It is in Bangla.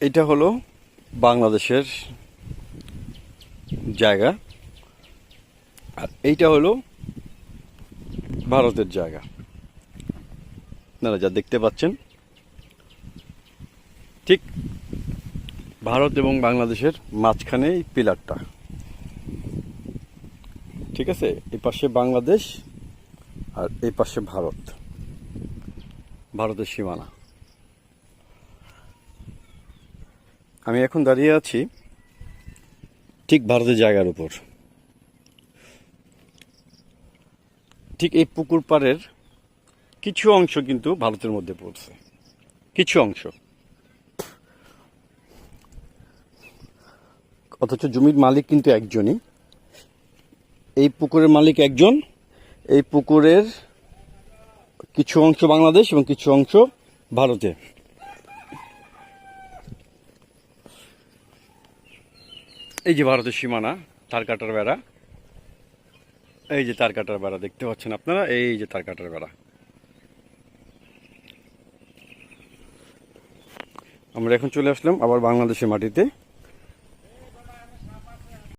এটা হলো বাংলাদেশের জায়গা, আর এইটা হলো ভারতের জায়গা। আপনারা যা দেখতে পাচ্ছেন, ঠিক ভারত এবং বাংলাদেশের মাঝখানে এই পিলারটা। ঠিক আছে, এই পাশে বাংলাদেশ আর এই পাশে ভারত, ভারতের সীমানা। আমি এখন দাঁড়িয়ে আছি ঠিক ভারতের জায়গার উপর। ঠিক এই পুকুর পাড়ের কিছু অংশ কিন্তু ভারতের মধ্যে পড়ছে, কিছু অংশ। অথচ জমির মালিক কিন্তু একজনই। এই পুকুরের মালিক একজন। এই পুকুরের কিছু অংশ বাংলাদেশ এবং কিছু অংশ ভারতে। এই যে ভারতের সীমানা, তার কাটার বেড়া। এই যে তার কাটার বেড়া দেখতে পাচ্ছেন আপনারা, এই যে তার কাটার বেড়া। আমরা এখন চলে আসলাম আবার বাংলাদেশের মাটিতে।